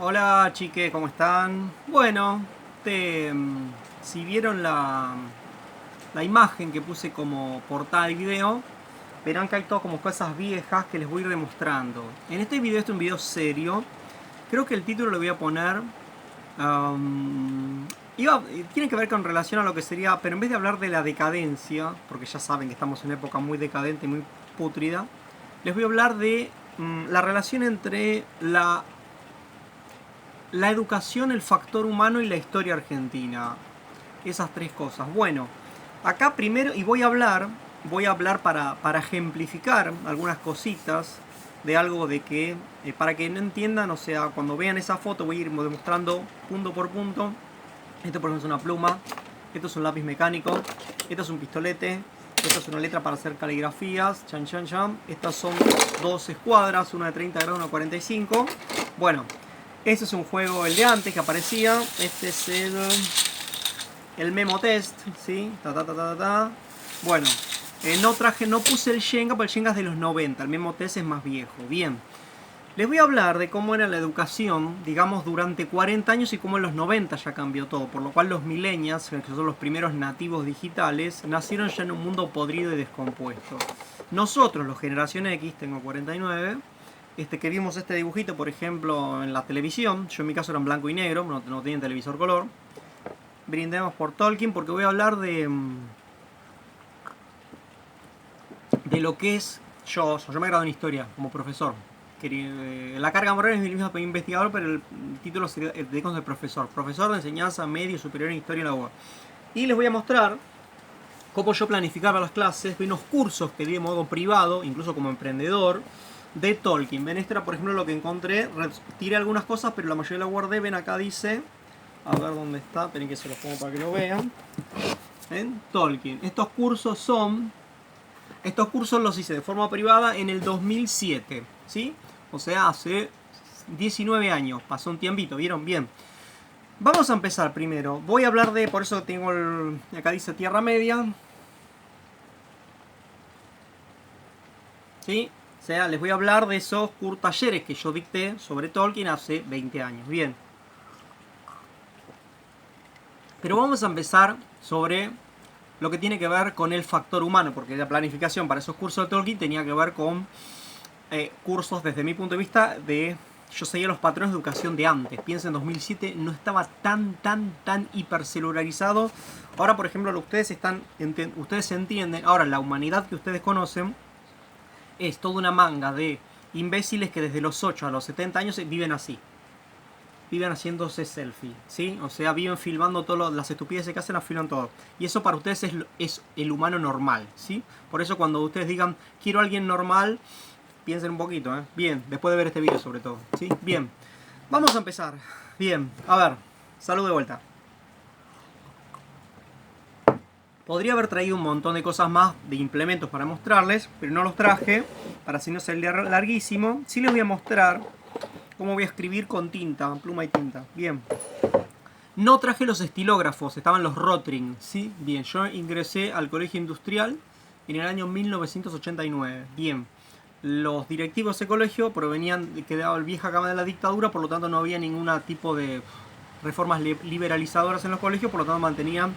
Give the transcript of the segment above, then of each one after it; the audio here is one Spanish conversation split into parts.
Hola chiques, ¿cómo están? Bueno, si vieron la imagen que puse como portada del video, verán que hay todas como cosas viejas que les voy a ir demostrando. En este video, este es un video serio. Creo que el título lo voy a poner... um, tiene que ver con relación a lo que sería, pero en vez de hablar de la decadencia, porque ya saben que estamos en una época muy decadente, muy pútrida, les voy a hablar de la relación entre la educación, el factor humano y la historia argentina. Esas tres cosas. Bueno, acá primero, y voy a hablar para ejemplificar algunas cositas de algo de que, para que no entiendan, o sea, cuando vean esa foto voy a ir demostrando punto por punto. Esto por ejemplo es una pluma, esto es un lápiz mecánico, esto es un pistolete, esto es una letra para hacer caligrafías, chan chan chan. Estas son dos escuadras, una de 30 grados, una de 45. Bueno, este es un juego, el de antes que aparecía. Este es el Memo Test, ¿sí? Bueno, no puse el Shenga, porque el Shenga es de los 90. El Memo Test es más viejo. Bien. Les voy a hablar de cómo era la educación, digamos, durante 40 años y cómo en los 90 ya cambió todo. Por lo cual los millennials, que son los primeros nativos digitales, nacieron ya en un mundo podrido y descompuesto. Nosotros, los generación X, tengo 49, que vimos este dibujito, por ejemplo, en la televisión. Yo en mi caso era en blanco y negro, no tenía televisor color. Brindemos por Tolkien porque voy a hablar de lo que es... Yo me gradué en historia como profesor. La carga moral es mi mismo investigador, pero el título sería de profesor. Profesor de enseñanza medio y superior en historia en la UBA. Y les voy a mostrar cómo yo planificaba las clases. Vi unos cursos que di de modo privado, incluso como emprendedor, de Tolkien. Ven, este era por ejemplo lo que encontré. Tiré algunas cosas, pero la mayoría la guardé. Ven, acá dice... A ver dónde está, esperen que se los pongo para que lo vean. ¿Ven? Tolkien. Estos cursos los hice de forma privada en el 2007, ¿sí? O sea, hace 19 años, pasó un tiempito, ¿vieron? Bien. Vamos a empezar primero. Voy a hablar de, por eso tengo acá dice Tierra Media. ¿Sí? O sea, les voy a hablar de esos talleres que yo dicté sobre Tolkien hace 20 años. Bien. Pero vamos a empezar sobre lo que tiene que ver con el factor humano, porque la planificación para esos cursos de Tolkien tenía que ver con cursos desde mi punto de vista de... Yo seguía los patrones de educación de antes. Piensa, en 2007 no estaba tan hipercelularizado. Ahora, por ejemplo, ustedes entienden. Ahora, la humanidad que ustedes conocen es toda una manga de imbéciles que desde los 8 a los 70 años viven así. Viven haciéndose selfie, ¿sí? O sea, viven filmando todas las estupideces que hacen, las filman todo. Y eso para ustedes es el humano normal, ¿sí? Por eso cuando ustedes digan, quiero a alguien normal, piensen un poquito, ¿eh? Bien, después de ver este video sobre todo, ¿sí? Bien, vamos a empezar. Bien, a ver, salud de vuelta. Podría haber traído un montón de cosas más, de implementos para mostrarles, pero no los traje, para si no se le larguísimo. Sí les voy a mostrar cómo voy a escribir con tinta, pluma y tinta. Bien. No traje los estilógrafos, estaban los Rotring, ¿sí? Bien, yo ingresé al colegio industrial en el año 1989. Bien. Los directivos de ese colegio provenían, quedaba el vieja cama de la dictadura, por lo tanto no había ningún tipo de reformas liberalizadoras en los colegios, por lo tanto mantenían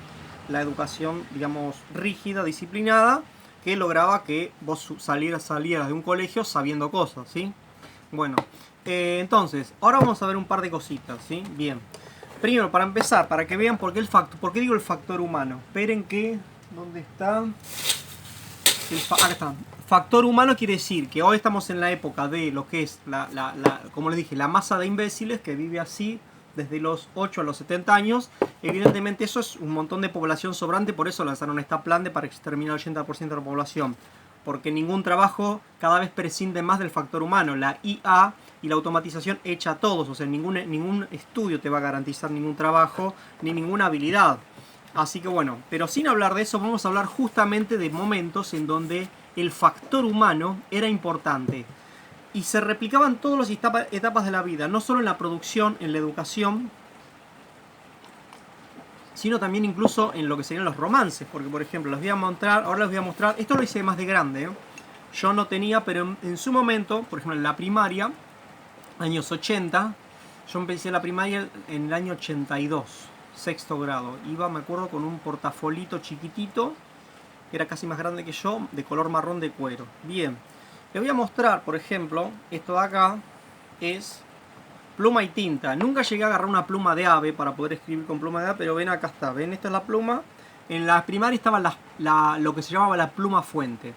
la educación, digamos, rígida, disciplinada, que lograba que vos salieras de un colegio sabiendo cosas, ¿sí? Bueno, entonces, ahora vamos a ver un par de cositas, ¿sí? Bien. Primero, para empezar, para que vean por qué digo el factor humano. Esperen que... ¿Dónde está? Acá está. Factor humano quiere decir que hoy estamos en la época de lo que es, como les dije, la masa de imbéciles que vive así desde los 8 a los 70 años. Evidentemente eso es un montón de población sobrante, por eso lanzaron esta plan para exterminar el 80% de la población. Porque ningún trabajo cada vez prescinde más del factor humano. La IA y la automatización echa a todos. O sea, ningún estudio te va a garantizar ningún trabajo ni ninguna habilidad. Así que bueno, pero sin hablar de eso, vamos a hablar justamente de momentos en donde el factor humano era importante. Y se replicaban todas las etapas de la vida. No solo en la producción, en la educación, sino también incluso en lo que serían los romances. Porque, por ejemplo, ahora les voy a mostrar, esto lo hice más de grande, ¿eh? Yo no tenía, pero en su momento, por ejemplo, en la primaria, años 80, Yo empecé la primaria en el año 82, sexto grado. Iba, me acuerdo, con un portafolito chiquitito, que era casi más grande que yo, de color marrón de cuero. Bien, les voy a mostrar, por ejemplo, esto de acá es pluma y tinta. Nunca llegué a agarrar una pluma de ave para poder escribir con pluma de ave, pero ven, acá está. Ven, esta es la pluma. En la primaria estaba lo que se llamaba la pluma fuente.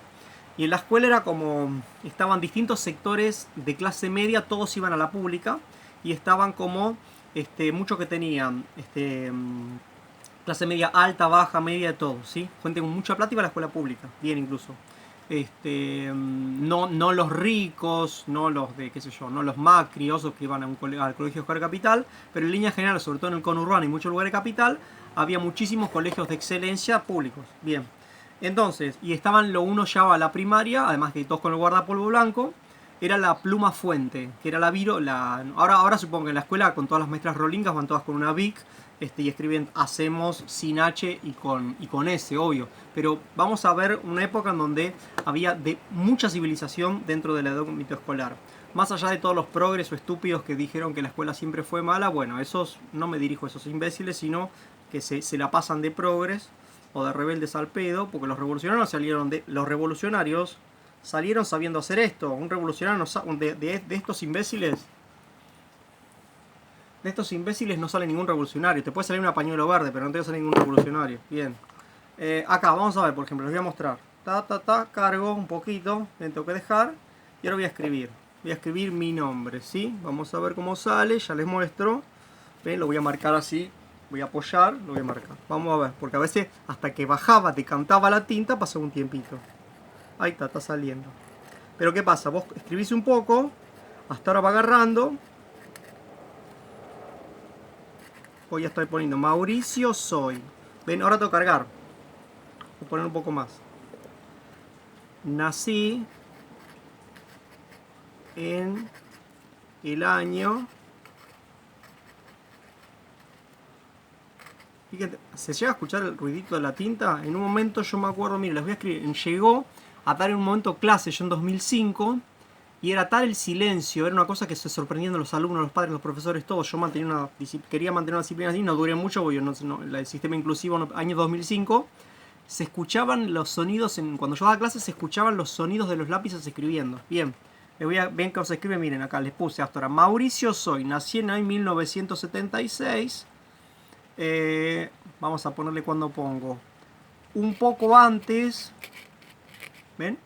Y en la escuela era como, estaban distintos sectores de clase media, todos iban a la pública. Y estaban como, muchos que tenían, clase media alta, baja, media, de todo, ¿sí? Gente con mucha plata iba a la escuela pública, bien incluso. No los ricos, no los de, qué sé yo, no los macriosos que iban al colegio Oscar Capital, pero en línea general, sobre todo en el conurbano y muchos lugares de capital, había muchísimos colegios de excelencia públicos. Bien, entonces, y estaban, lo uno ya a la primaria, además de todos con el guardapolvo blanco, era la pluma fuente, que era ahora supongo que en la escuela con todas las maestras rolingas van todas con una Bic, y escriben hacemos sin H y con S, obvio. Pero vamos a ver una época en donde había mucha civilización dentro del ámbito escolar. Más allá de todos los progres o estúpidos que dijeron que la escuela siempre fue mala, bueno, esos no me dirijo a esos imbéciles, sino que se la pasan de progres o de rebeldes al pedo, porque los revolucionarios salieron sabiendo hacer esto. Un revolucionario de estos imbéciles. De estos imbéciles no sale ningún revolucionario. Te puede salir un pañuelo verde, pero no te va a salir ningún revolucionario. Bien. Acá, vamos a ver, por ejemplo, les voy a mostrar. Cargo un poquito. Me tengo que dejar. Y ahora voy a escribir. Voy a escribir mi nombre, ¿sí? Vamos a ver cómo sale. Ya les muestro. ¿Ven? Lo voy a marcar así. Voy a apoyar, lo voy a marcar. Vamos a ver, porque a veces hasta que bajaba, decantaba la tinta, pasó un tiempito. Ahí está saliendo. Pero ¿qué pasa? Vos escribís un poco. Hasta ahora va agarrando. Hoy ya estoy poniendo Mauricio Soy. Ven, ahora tengo que cargar. Voy a poner un poco más. Nací en el año... Fíjate, ¿se llega a escuchar el ruidito de la tinta? En un momento yo me acuerdo, mire, les voy a escribir. Llegó a dar en un momento clase, yo en 2005... Y era tal el silencio, era una cosa que se sorprendían los alumnos, los padres, los profesores, todos. Yo quería mantener una disciplina así, no duré mucho porque el sistema inclusivo, año 2005, se escuchaban los sonidos, cuando yo daba clases se escuchaban los sonidos de los lápices escribiendo. Bien, ven que os escribe, miren acá, les puse hasta ahora. Mauricio Soy, nací en 1976. Vamos a ponerle cuando pongo. Un poco antes, ¿ven?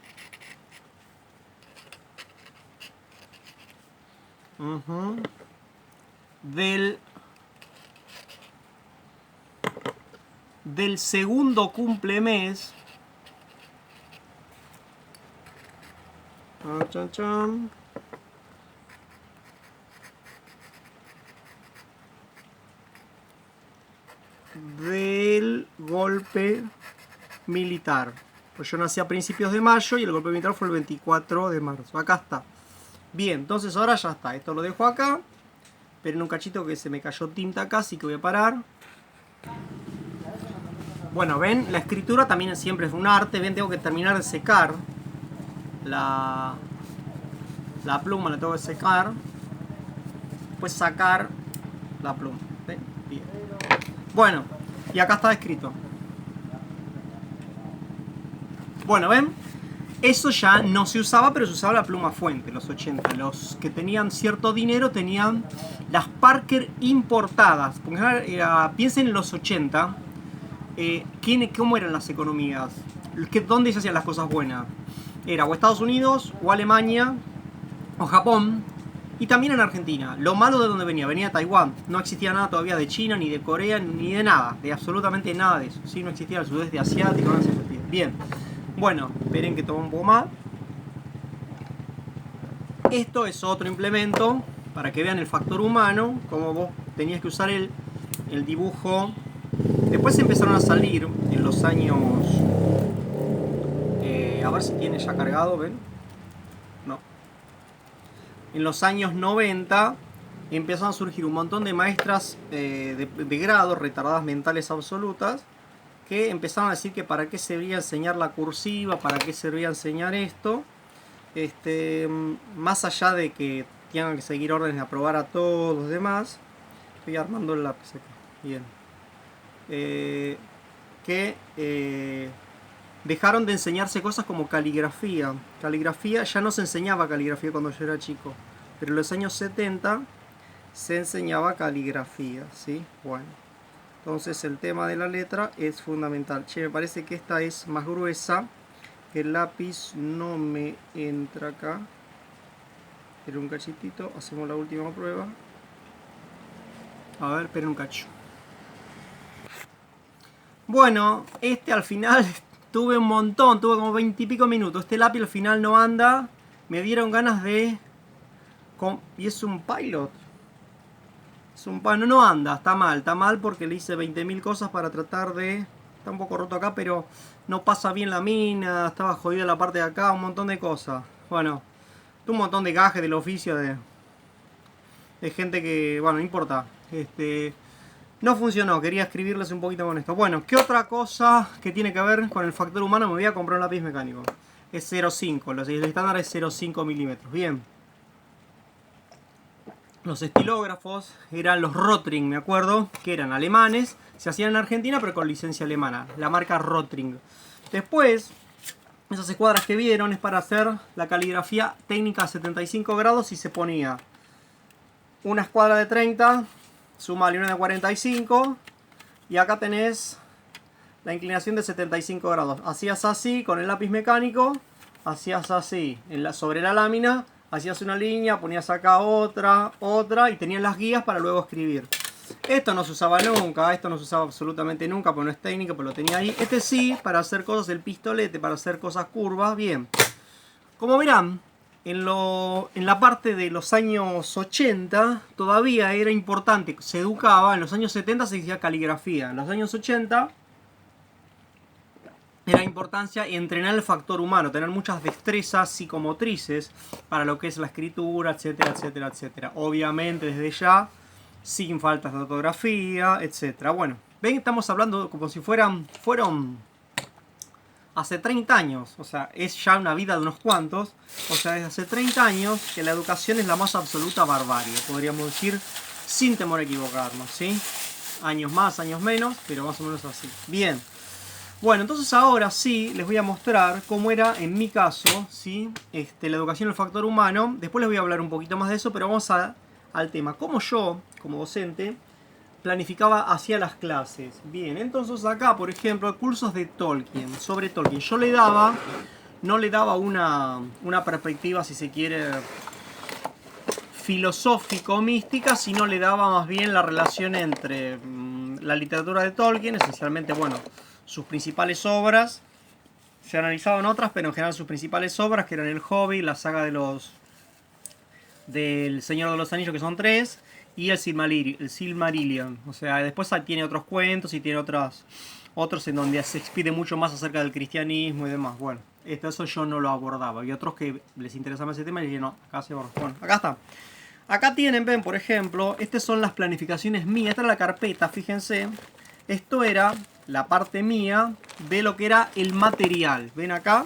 Del segundo cumplemes del golpe militar. Pues yo nací a principios de mayo y el golpe militar fue el 24 de marzo. Acá está. Bien, entonces ahora ya está. Esto lo dejo acá. Pero en un cachito que se me cayó tinta acá, así que voy a parar. Bueno, ven, la escritura también siempre es un arte. Ven, tengo que terminar de secar la pluma, la tengo que secar. Después sacar la pluma. ¿Ven? Bien. Bueno, y acá está escrito. Bueno, ven. Eso ya no se usaba, pero se usaba la pluma fuente, los 80. Los que tenían cierto dinero tenían las Parker importadas. Piensen en los 80. ¿Cómo eran las economías? ¿Dónde se hacían las cosas buenas? Era o Estados Unidos, o Alemania, o Japón. Y también en Argentina. Lo malo de dónde venía, venía de Taiwán. No existía nada todavía de China, ni de Corea, ni de nada. De absolutamente nada de eso. Sí, no existía el sudeste asiático, no existía. Bien. Bueno, esperen que tome un poco más. Esto es otro implemento para que vean el factor humano, como vos tenías que usar el dibujo. Después empezaron a salir en los años... a ver si tiene ya cargado, ¿ven? No. En los años 90 empezaron a surgir un montón de maestras de grado, retardadas mentales absolutas, que empezaron a decir que para qué servía enseñar la cursiva, para qué servía enseñar esto. Más allá de que tengan que seguir órdenes de aprobar a todos los demás. Estoy armando el lápiz acá. Bien. Dejaron de enseñarse cosas como caligrafía. Caligrafía, ya no se enseñaba caligrafía cuando yo era chico, pero en los años 70 se enseñaba caligrafía, ¿sí? Bueno, entonces el tema de la letra es fundamental. Che, me parece que esta es más gruesa. El lápiz no me entra acá. Esperen un cachitito, hacemos la última prueba. A ver, esperen un cacho. Bueno, este al final tuve un montón, tuve como 20 y pico minutos. Este lápiz al final no anda. Me dieron ganas de... Y es un Pilot. Es un Pilot, no anda, está mal porque le hice 20.000 cosas para tratar de... Está un poco roto acá, pero no pasa bien la mina, estaba jodida la parte de acá, un montón de cosas. Bueno, un montón de gajes del oficio de gente que... Bueno, no importa. No funcionó, quería escribirles un poquito con esto. Bueno, ¿qué otra cosa que tiene que ver con el factor humano? Me voy a comprar un lápiz mecánico. Es 0.5, el estándar es 0.5 milímetros. Bien. Los estilógrafos eran los Rotring, me acuerdo, que eran alemanes. Se hacían en Argentina, pero con licencia alemana. La marca Rotring. Después, esas escuadras que vieron es para hacer la caligrafía técnica a 75 grados y se ponía una escuadra de 30... Sumale una de 45 y acá tenés la inclinación de 75 grados. Hacías así con el lápiz mecánico, hacías así sobre la lámina, hacías una línea, ponías acá otra y tenías las guías para luego escribir. Esto no se usaba nunca, esto no se usaba absolutamente nunca porque no es técnico, pero lo tenía ahí. Este sí, para hacer cosas, el pistolete, para hacer cosas curvas, bien. Como verán, en la parte de los años 80 todavía era importante, se educaba, en los años 70 se decía caligrafía, en los años 80 era importancia entrenar el factor humano, tener muchas destrezas psicomotrices para lo que es la escritura, etcétera, etcétera, etcétera. Obviamente desde ya, sin faltas de ortografía, etcétera. Bueno, ven, estamos hablando como si fueron hace 30 años, o sea, es ya una vida de unos cuantos, o sea, desde hace 30 años que la educación es la más absoluta barbarie, podríamos decir, sin temor a equivocarnos, ¿sí? Años más, años menos, pero más o menos así. Bien, bueno, entonces ahora sí les voy a mostrar cómo era en mi caso, ¿sí? La educación del factor humano. Después les voy a hablar un poquito más de eso, pero vamos al tema. Cómo yo, como docente, planificaba hacia las clases. Bien, entonces acá, por ejemplo, cursos de Tolkien, sobre Tolkien. Yo no le daba una perspectiva, si se quiere, filosófico-mística, sino le daba más bien la relación entre la literatura de Tolkien, esencialmente, bueno, sus principales obras. Se analizaban otras, pero en general sus principales obras, que eran El Hobbit, la saga del Señor de los Anillos, que son 3, y el Silmarillion. O sea, después tiene otros cuentos y tiene otros en donde se expide mucho más acerca del cristianismo y demás. Bueno, eso yo no lo abordaba. Y otros que les interesaba ese tema y dije, no, acá se aborda. Bueno, acá está. Acá tienen, ven, por ejemplo, estas son las planificaciones mías. Esta es la carpeta, fíjense. Esto era la parte mía de lo que era el material. ¿Ven acá?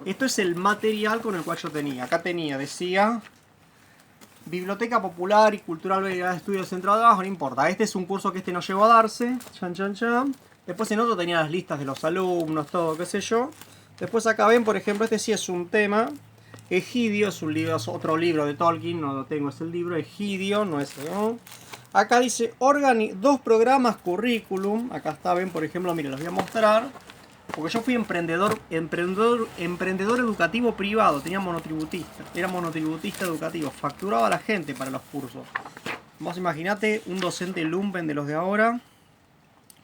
Esto es el material con el cual yo tenía. Acá decía... Biblioteca Popular y Cultural Belgrano Estudios Centro de Abajo, no importa. Este es un curso que no llegó a darse. Chan, chan, chan. Después en otro tenía las listas de los alumnos, todo, qué sé yo. Después acá ven, por ejemplo, este sí es un tema. Egidio es un libro, es otro libro de Tolkien, no lo tengo, es el libro. Egidio, no es, ¿no? Acá dice 2 programas currículum. Acá está, ven, por ejemplo, miren, los voy a mostrar. Porque yo fui emprendedor educativo privado, tenía monotributista, era monotributista educativo, facturaba a la gente para los cursos. Vos imaginate un docente lumpen de los de ahora,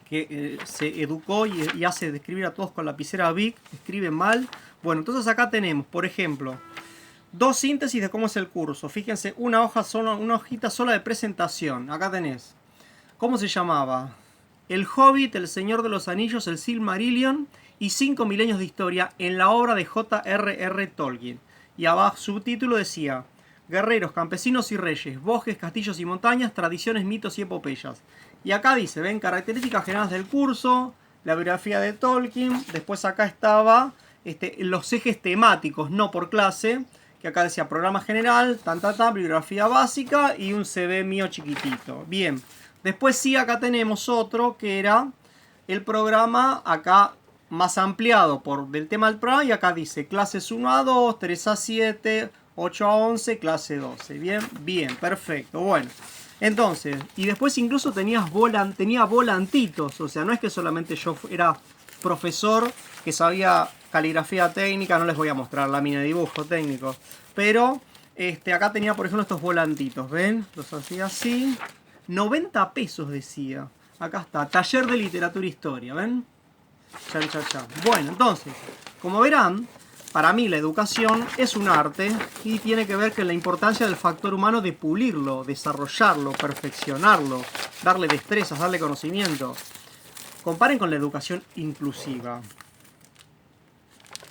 que se educó y hace de escribir a todos con lapicera Bic, escribe mal. Bueno, entonces acá tenemos, por ejemplo, 2 síntesis de cómo es el curso. Fíjense, una hojita sola de presentación. Acá tenés, ¿cómo se llamaba? El Hobbit, El Señor de los Anillos, el Silmarillion y 5 milenios de historia en la obra de J.R.R. Tolkien. Y abajo subtítulo decía: Guerreros, campesinos y reyes, bosques, castillos y montañas, tradiciones, mitos y epopeyas. Y acá dice, ven, características generales del curso, la biografía de Tolkien. Después acá estaba los ejes temáticos, no por clase, que acá decía programa general, bibliografía básica y un CV mío chiquitito. Bien, después sí acá tenemos otro que era el programa acá más ampliado del tema del programa, y acá dice clases 1 a 2, 3 a 7, 8 a 11, clase 12. Bien, bien, perfecto. Bueno, entonces, y después incluso tenía volantitos, o sea, no es que solamente yo era profesor que sabía caligrafía técnica, no les voy a mostrar lámina de dibujo técnico, pero acá tenía por ejemplo estos volantitos, ¿ven? Los hacía así, 90 pesos decía, acá está, taller de literatura e historia, ¿ven? Chan, chan, chan. Bueno, entonces, como verán, para mí la educación es un arte y tiene que ver con la importancia del factor humano de pulirlo, desarrollarlo, perfeccionarlo, darle destrezas, darle conocimiento. Comparen con la educación inclusiva.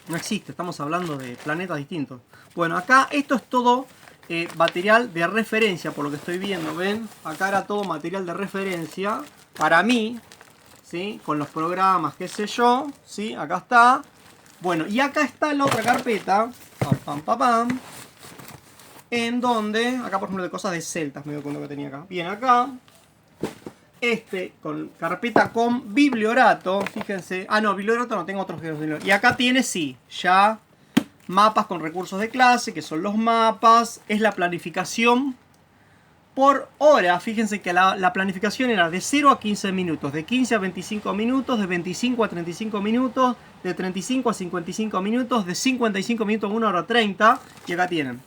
No existe, estamos hablando de planetas distintos. Bueno, acá esto es todo material de referencia, por lo que estoy viendo, ¿ven? Acá era todo material de referencia para mí, ¿sí? Con los programas, qué sé yo, ¿sí? Acá está. Bueno, y acá está la otra carpeta, pam, pam, pam, pam, en donde, acá por ejemplo de cosas de celtas, me doy cuenta que tenía acá. Bien, acá, con carpeta con bibliorato, fíjense. Ah, no, bibliorato no, tengo otros. Y acá tiene, sí, ya mapas con recursos de clase, que son los mapas. Es la planificación por hora. Fíjense que la planificación era de 0 a 15 minutos, de 15 a 25 minutos, de 25 a 35 minutos, de 35 a 55 minutos, de 55 minutos a 1 hora 30. Y acá tienen.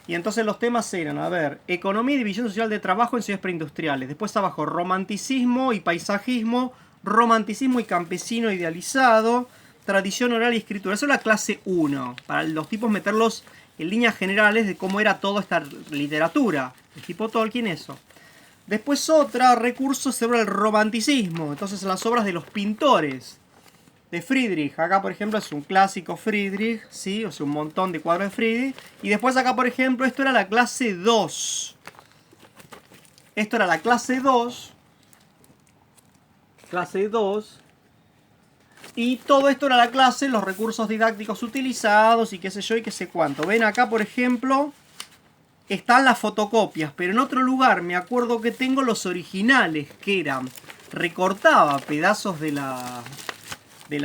Y entonces los temas eran, a ver, economía y división social de trabajo en ciudades preindustriales. Después abajo, romanticismo y paisajismo, romanticismo y campesino idealizado, tradición oral y escritura. Eso es la clase 1, para los tipos meterlos en líneas generales de cómo era toda esta literatura. El tipo Tolkien, eso. Después otra, recursos sobre el romanticismo. Entonces las obras de los pintores. De Friedrich, acá por ejemplo es un clásico Friedrich, ¿sí? O sea, un montón de cuadros de Friedrich. Y después acá por ejemplo, esto era la clase 2. Esto era la clase 2. Clase 2. Y todo esto era la clase, los recursos didácticos utilizados y qué sé yo y qué sé cuánto. Ven acá por ejemplo, están las fotocopias, pero en otro lugar me acuerdo que tengo los originales, que eran, recortaba pedazos de la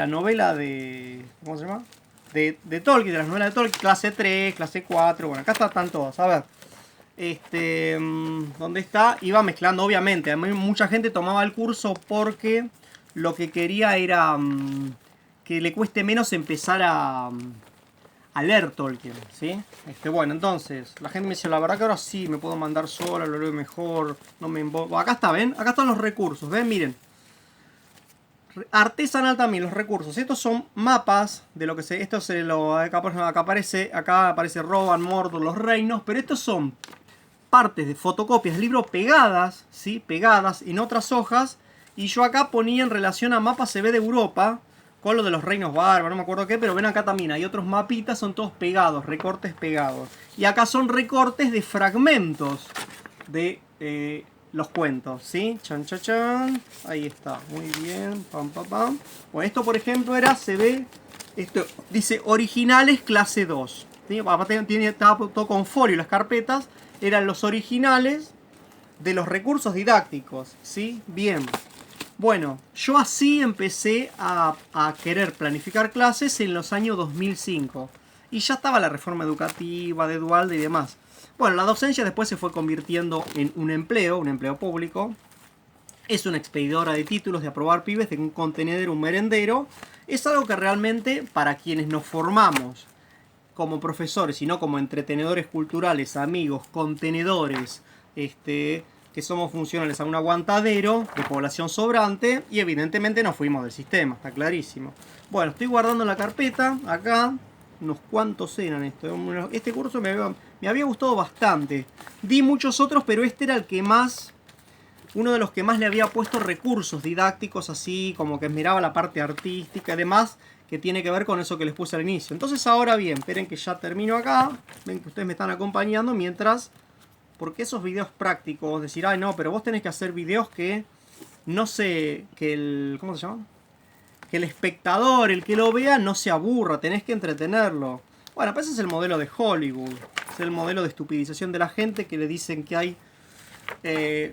novela de... ¿Cómo se llama? De Tolkien, de las novelas de Tolkien, clase 3, clase 4, bueno, acá están todas, a ver. ¿Dónde está? Iba mezclando, obviamente. A mí mucha gente tomaba el curso porque lo que quería era que le cueste menos empezar a leer Tolkien, ¿sí? Bueno, entonces, la gente me dice, la verdad que ahora sí, me puedo mandar sola, lo leo mejor, no me invoco. Acá está, ¿ven? Acá están los recursos, ¿ven? Miren. Artesanal también, los recursos. Estos son mapas de lo que se... Esto se lo... Acá aparece Rohan, Mordor, los reinos. Pero estos son partes de fotocopias de libros pegadas, ¿sí? Pegadas en otras hojas. Y yo acá ponía en relación a mapas se ve de Europa con lo de los reinos bárbaros, no me acuerdo qué. Pero ven acá también, hay otros mapitas, son todos pegados, recortes pegados. Y acá son recortes de fragmentos de... los cuentos, ¿sí? Chan, chan, chan. Ahí está, muy bien. Pam, pam, pam. Bueno, esto por ejemplo era, se ve, esto dice originales clase 2. ¿Sí? Estaba todo con folio las carpetas. Eran los originales de los recursos didácticos, ¿sí? Bien. Bueno, yo así empecé a querer planificar clases en los años 2005. Y ya estaba la reforma educativa de Dualde y demás. Bueno, la docencia después se fue convirtiendo en un empleo público. Es una expedidora de títulos, de aprobar pibes, de un contenedero, un merendero. Es algo que realmente para quienes nos formamos como profesores y no como entretenedores culturales, amigos, contenedores, que somos funcionales a un aguantadero de población sobrante y evidentemente nos fuimos del sistema, está clarísimo. Bueno, estoy guardando la carpeta acá. Unos cuantos eran esto. Este curso me había gustado bastante. Di muchos otros, pero este era el que más... Uno de los que más le había puesto recursos didácticos, así como que esmeraba la parte artística y demás, que tiene que ver con eso que les puse al inicio. Entonces ahora bien, esperen que ya termino acá. Ven que ustedes me están acompañando mientras... Porque esos videos prácticos, decir, ay no, pero vos tenés que hacer videos que... No sé, que el... ¿Cómo se llama? Que el espectador, el que lo vea, no se aburra, tenés que entretenerlo. Bueno, pues ese es el modelo de Hollywood. Es el modelo de estupidización de la gente que le dicen que hay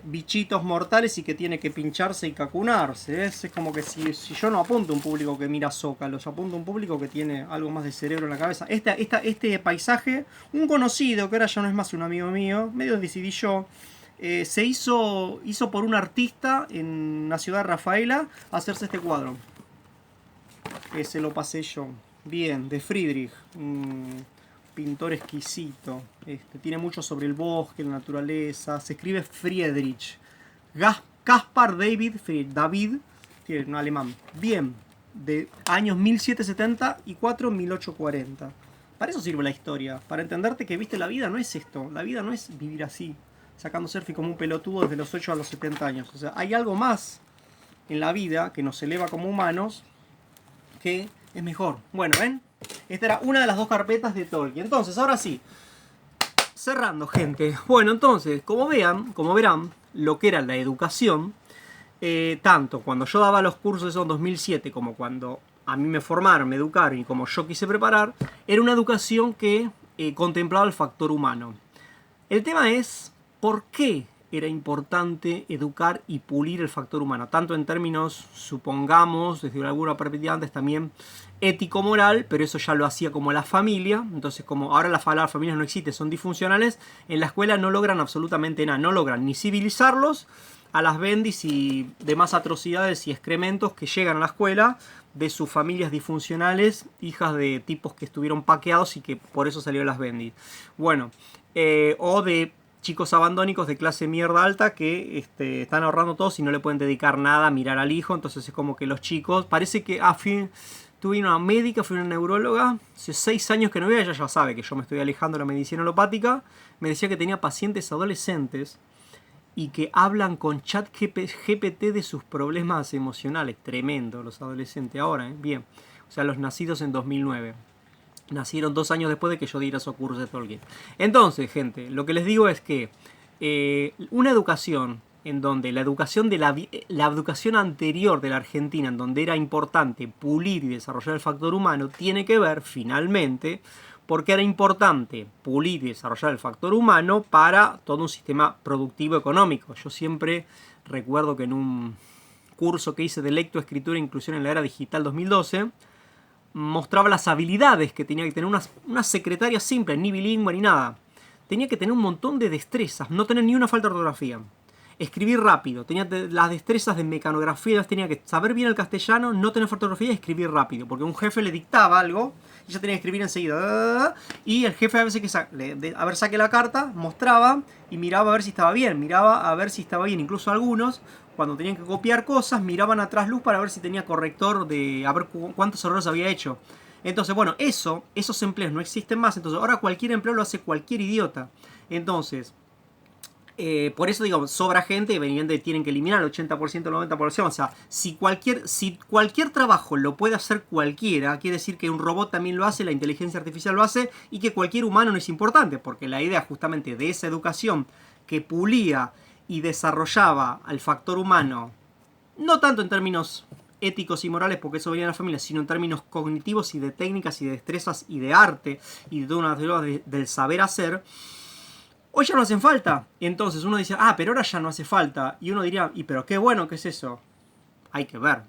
bichitos mortales y que tiene que pincharse y cacunarse. Es como que si yo no apunto a un público que mira Zócalos, apunto a un público que tiene algo más de cerebro en la cabeza. Este paisaje, un conocido, que ahora ya no es más un amigo mío, medio decidí yo, se hizo por un artista en la ciudad de Rafaela hacerse este cuadro. Se lo pasé yo. Bien, de Friedrich. Pintor exquisito. Tiene mucho sobre el bosque, la naturaleza. Se escribe Friedrich. Caspar David Friedrich. David, tiene un alemán. Bien, de años 1774-1840. Para eso sirve la historia. Para entenderte que, viste, la vida no es esto. La vida no es vivir así, sacando selfie como un pelotudo desde los 8 a los 70 años. O sea, hay algo más en la vida que nos eleva como humanos, que es mejor. Bueno, ¿ven? Esta era una de las dos carpetas de Tolkien. Entonces, ahora sí, cerrando, gente. Bueno, entonces, como verán, lo que era la educación, tanto cuando yo daba los cursos en 2007 como cuando a mí me formaron, me educaron y como yo quise preparar, era una educación que contemplaba el factor humano. El tema es, ¿por qué era importante educar y pulir el factor humano? Tanto en términos, supongamos, desde alguna perspectiva antes también ético-moral, pero eso ya lo hacía como la familia. Entonces, como ahora las familias no existen, son disfuncionales, en la escuela no logran absolutamente nada. No logran ni civilizarlos a las bendis y demás atrocidades y excrementos que llegan a la escuela de sus familias disfuncionales, hijas de tipos que estuvieron paqueados y que por eso salió las bendis. Bueno, o de chicos abandónicos de clase mierda alta que están ahorrando todos y no le pueden dedicar nada a mirar al hijo. Entonces es como que los chicos, parece que tuve una médica, fui una neuróloga, hace 6 años que no veo, ella ya sabe que yo me estoy alejando de la medicina alopática, me decía que tenía pacientes adolescentes y que hablan con chat GPT de sus problemas emocionales. Tremendo, los adolescentes ahora, bien. O sea, los nacidos en 2009. Nacieron 2 años después de que yo diera esos cursos de Tolkien. Entonces, gente, lo que les digo es que una educación en donde la educación anterior de la Argentina, en donde era importante pulir y desarrollar el factor humano, tiene que ver, finalmente, porque era importante pulir y desarrollar el factor humano para todo un sistema productivo económico. Yo siempre recuerdo que en un curso que hice de lectoescritura e inclusión en la era digital 2012, mostraba las habilidades que tenía que tener una secretaria simple, ni bilingüe ni nada. Tenía que tener un montón de destrezas, no tener ni una falta de ortografía. Escribir rápido, tenía las destrezas de mecanografía, tenía que saber bien el castellano, no tener falta de ortografía y escribir rápido. Porque un jefe le dictaba algo y ella tenía que escribir enseguida. Y el jefe a veces saque la carta, mostraba y miraba a ver si estaba bien. Incluso algunos, cuando tenían que copiar cosas, miraban atrás luz para ver si tenía corrector de a ver cuántos errores había hecho. Entonces, bueno, esos empleos no existen más. Entonces, ahora cualquier empleo lo hace cualquier idiota. Entonces, por eso digo, sobra gente y evidentemente tienen que eliminar el 80%, el 90%. O sea, si cualquier trabajo lo puede hacer cualquiera, quiere decir que un robot también lo hace, la inteligencia artificial lo hace y que cualquier humano no es importante. Porque la idea justamente de esa educación que pulía y desarrollaba al factor humano, no tanto en términos éticos y morales, porque eso venía de la familia, sino en términos cognitivos y de técnicas y de destrezas y de arte y de toda una teoría del saber hacer, hoy ya no hacen falta. Entonces uno dice, pero ahora ya no hace falta. Y uno diría, pero qué bueno que es eso. Hay que ver.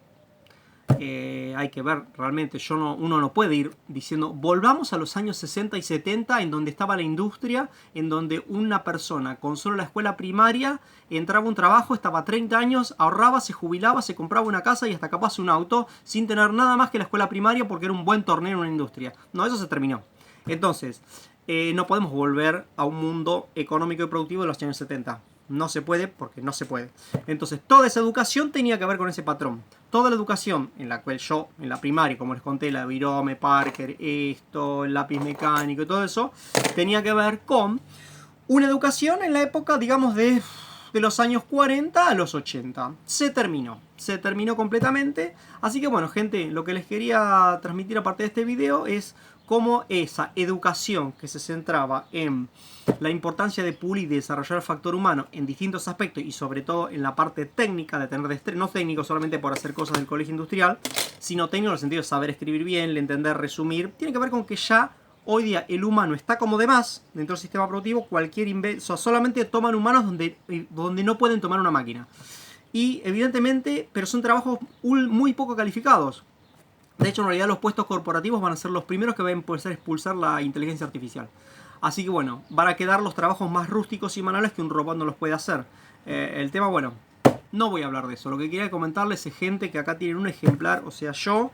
Hay que ver realmente. Uno no puede ir diciendo, volvamos a los años 60 y 70, en donde estaba la industria, en donde una persona con solo la escuela primaria entraba a un trabajo, estaba 30 años, ahorraba, se jubilaba, se compraba una casa y hasta capaz un auto, sin tener nada más que la escuela primaria porque era un buen torneo en una industria. No, eso se terminó. Entonces, no podemos volver a un mundo económico y productivo de los años 70. No se puede porque no se puede. Entonces toda esa educación tenía que ver con ese patrón. Toda la educación en la cual yo, en la primaria, como les conté, la de Virome, Parker, el lápiz mecánico y todo eso, tenía que ver con una educación en la época, digamos, de los años 40 a los 80. Se terminó completamente. Así que bueno, gente, lo que les quería transmitir aparte de este video es cómo esa educación que se centraba en la importancia de pulir y desarrollar el factor humano en distintos aspectos y sobre todo en la parte técnica de tener destreza, no técnico solamente por hacer cosas del colegio industrial, sino técnico en el sentido de saber escribir bien, entender, resumir, tiene que ver con que ya Hoy día el humano está como de más dentro del sistema productivo. O sea, solamente toman humanos donde no pueden tomar una máquina. Y evidentemente, pero son trabajos muy poco calificados. De hecho, en realidad los puestos corporativos van a ser los primeros que van a poder expulsar la inteligencia artificial. Así que bueno, van a quedar los trabajos más rústicos y manuales que un robot no los puede hacer. El tema, bueno, no voy a hablar de eso. Lo que quería comentarles es gente que acá tienen un ejemplar, o sea, yo,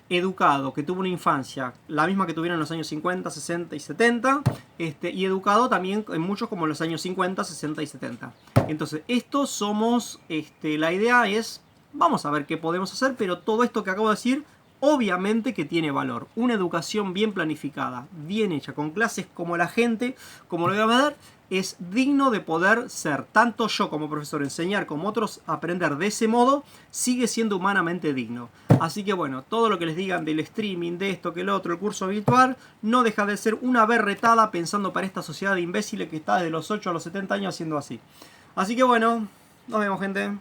educado, que tuvo una infancia, la misma que tuvieron en los años 50, 60 y 70, y educado también en muchos como en los años 50, 60 y 70. Entonces, estos somos, la idea es, vamos a ver qué podemos hacer, pero todo esto que acabo de decir, obviamente que tiene valor. Una educación bien planificada, bien hecha, con clases como la gente, como lo voy a ver, es digno de poder ser. Tanto yo como profesor enseñar como otros aprender de ese modo, sigue siendo humanamente digno. Así que bueno, todo lo que les digan del streaming, de esto, que lo otro, el curso virtual, no deja de ser una berretada pensando para esta sociedad de imbéciles que está desde los 8 a los 70 años haciendo así. Así que bueno, nos vemos, gente.